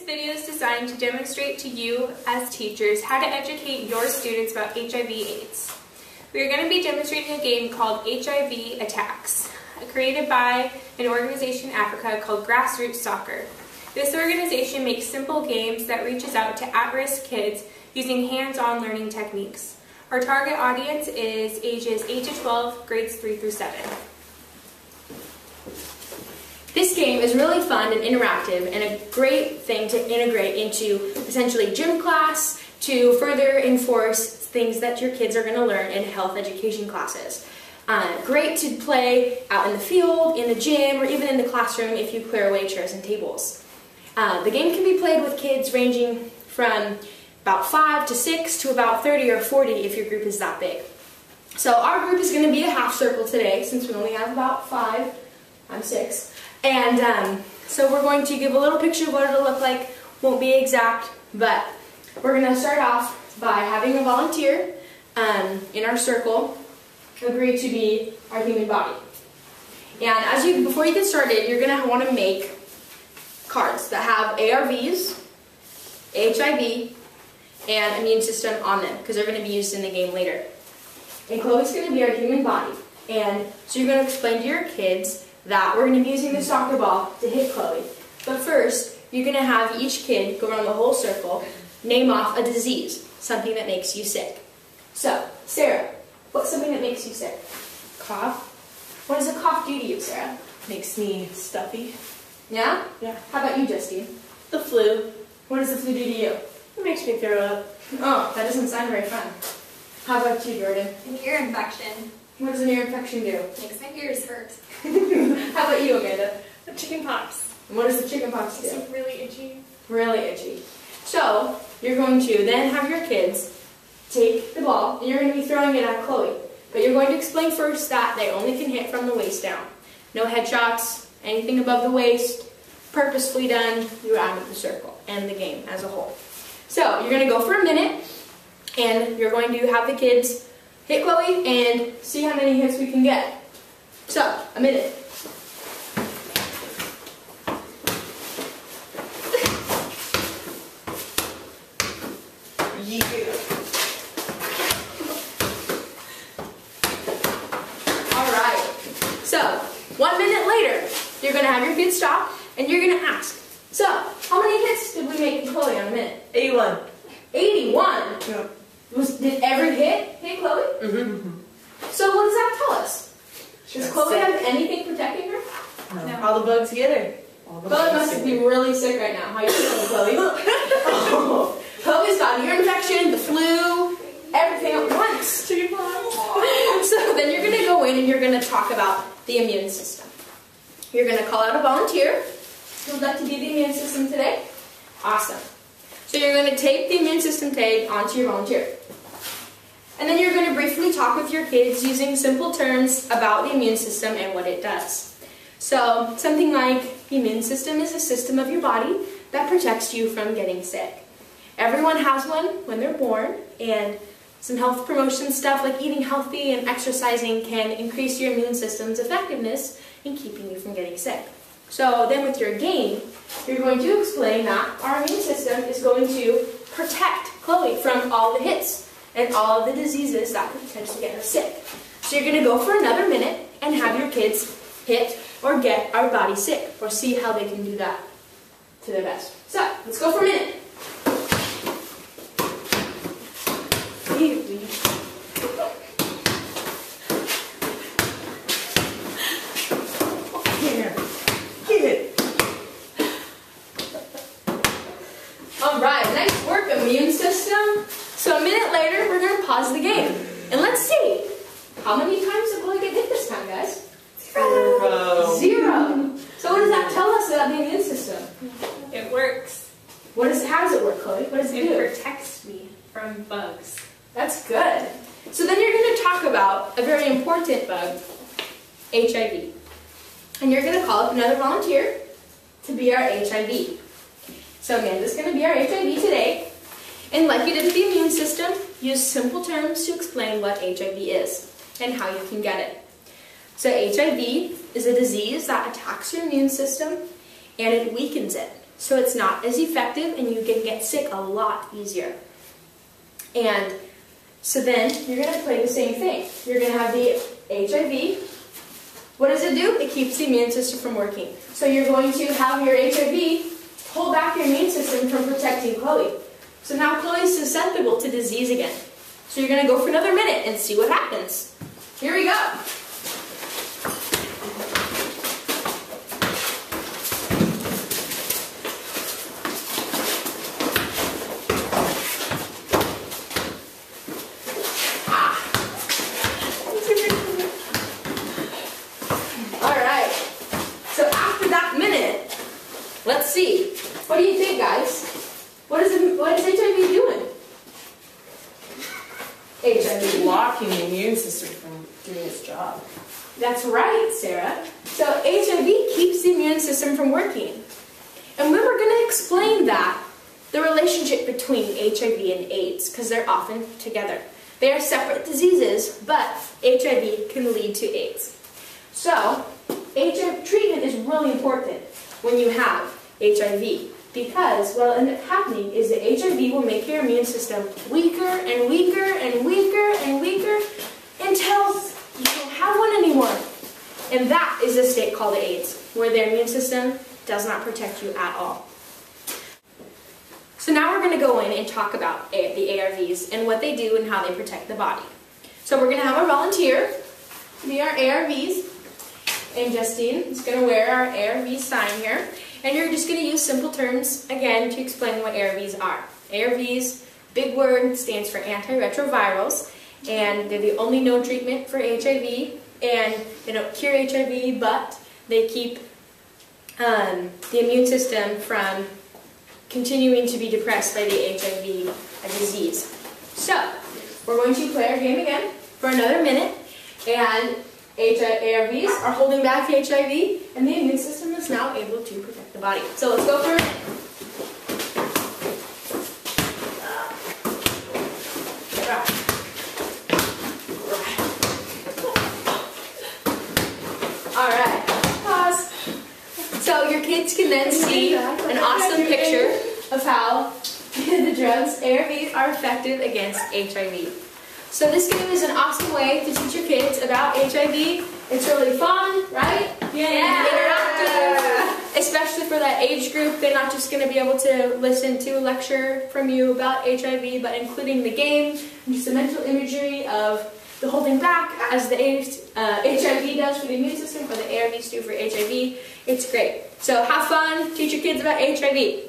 video is designed to demonstrate to you as teachers how to educate your students about HIV/AIDS. We are going to be demonstrating a game called HIV Attacks, created by an organization in Africa called Grassroots Soccer. This organization makes simple games that reaches out to at-risk kids using hands-on learning techniques. Our target audience is ages 8 to 12, grades 3 through 7. This game is really fun and interactive and a great thing to integrate into essentially gym class to further enforce things that your kids are going to learn in health education classes. Great to play out in the field, in the gym, or even in the classroom if you clear away chairs and tables. The game can be played with kids ranging from about 5 to 6 to about 30 or 40 if your group is that big. So our group is going to be a half circle today since we only have about 5. I'm 6. And so we're going to give a little picture of what it'll look like. Won't be exact, but we're going to start off by having a volunteer in our circle agree to be our human body. And before you get started, you're going to want to make cards that have ARVs, HIV, and immune system on them because they're going to be used in the game later. And Chloe's going to be our human body. And so you're going to explain to your kids that we're going to be using the soccer ball to hit Chloe. But first, you're going to have each kid go around the whole circle, name off a disease, something that makes you sick. So, Sarah, what's something that makes you sick? Cough. What does a cough do to you, Sarah? Makes me stuffy. Yeah? Yeah. How about you, Justine? The flu. What does the flu do to you? It makes me throw up. Oh, that doesn't sound very fun. How about you, Jordan? An ear infection. What does an ear infection do? Makes my ears hurt. How about you, Amanda? Chicken pox. And what does the chicken pox do? It's really itchy. Really itchy. So, you're going to then have your kids take the ball, and you're going to be throwing it at Chloe. But you're going to explain first that they only can hit from the waist down. No headshots, anything above the waist, purposefully done throughout the circle and the game as a whole. So, you're going to go for a minute, and you're going to have the kids hit Chloe and see how many hits we can get. So, a minute. Alright, so 1 minute later, you're going to have your kids stop and you're going to ask, so, how many hits did we make in Chloe on a minute? 81. 81? Yeah. Did every hit Chloe? Mm-hmm. So what does that tell us? Does Chloe sick. have anything protecting her? No. All the bugs get her. Chloe must be really sick right now. How you feeling, Chloe? Oh. Chloe's got an ear infection, the flu, everything at once. So then you're going to go in and you're going to talk about the immune system. You're going to call out a volunteer who would like to be the immune system today. Awesome. So you're going to tape the immune system tag onto your volunteer. And then you're going to briefly talk with your kids using simple terms about the immune system and what it does. So something like the immune system is a system of your body that protects you from getting sick. Everyone has one when they're born, and some health promotion stuff like eating healthy and exercising can increase your immune system's effectiveness in keeping you from getting sick. So then with your game, you're going to explain that our immune system is going to protect Chloe from all the hits and all of the diseases that could potentially get her sick. So you're going to go for another minute and have your kids hit or get our body sick, or see how they can do that to their best. So, let's go for a minute. Alright, nice work, immune system. So a minute later, we're going to pause the game. And let's see, how many times did Chloe get hit this time, guys? 0. 0. So what does that tell us about the immune system? It works. How does it work, Chloe? What does it do? It protects me from bugs. That's good. So then you're going to talk about a very important bug, HIV. And you're going to call up another volunteer to be our HIV. So Amanda's going to be our HIV today. And like you did with the immune system, use simple terms to explain what HIV is and how you can get it. So HIV is a disease that attacks your immune system and it weakens it. so it's not as effective and you can get sick a lot easier. And so then you're going to play the same thing. You're going to have the HIV. What does it do? It keeps the immune system from working. So you're going to have your HIV hold back your immune system from protecting Chloe. So now Chloe's susceptible to disease again. So you're going to go for another minute and see what happens. Here we go. Alright, so after that minute, let's see. What do you think, guys? What is HIV doing? HIV. Blocking the immune system from doing its job. That's right, Sarah. So HIV keeps the immune system from working. And we were going to explain that, the relationship between HIV and AIDS, because they're often together. They are separate diseases, but HIV can lead to AIDS. So, HIV treatment is really important when you have HIV, because what will end up happening is that HIV will make your immune system weaker and weaker and weaker and weaker until you don't have one anymore. And that is a state called AIDS, where their immune system does not protect you at all. So now we're going to go in and talk about the ARVs and what they do and how they protect the body. So we're going to have a volunteer be our ARVs, and Justine is going to wear our ARV sign here. And you're just going to use simple terms, again, to explain what ARVs are. ARVs, big word, stands for antiretrovirals, and they're the only known treatment for HIV, and they don't cure HIV, but they keep the immune system from continuing to be depressed by the HIV disease. So, we're going to play our game again for another minute, and ARVs are holding back HIV, and the immune system is now able to protect the body. So let's go for it. Alright, pause. So your kids can then see an awesome picture of how the drugs, ARVs, are effective against HIV. So this game is an awesome way to teach your kids about HIV. It's really fun, right? Yeah. Interactive, especially for that age group. They're not just going to be able to listen to a lecture from you about HIV, but including the game and just the mental imagery of the holding back as the HIV does for the immune system, or the ARVs do for HIV. It's great. So have fun, teach your kids about HIV.